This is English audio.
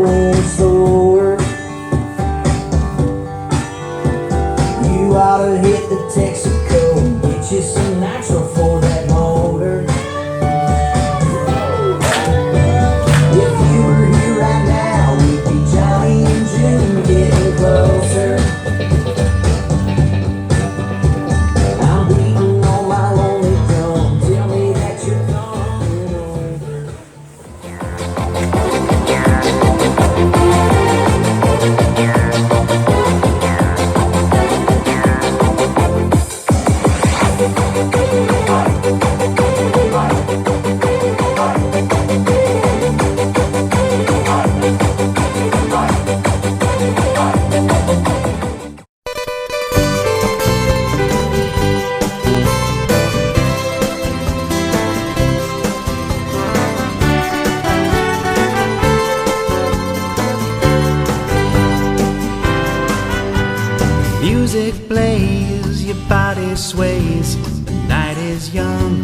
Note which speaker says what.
Speaker 1: going slower. You ought to hit the Texaco and get you some nitro for that motor. If you were here right now, we'd be Johnny and June getting closer. I'm beating on my lonely drum. Tell me that you're coming over.
Speaker 2: Music plays, your body sways, the night is young.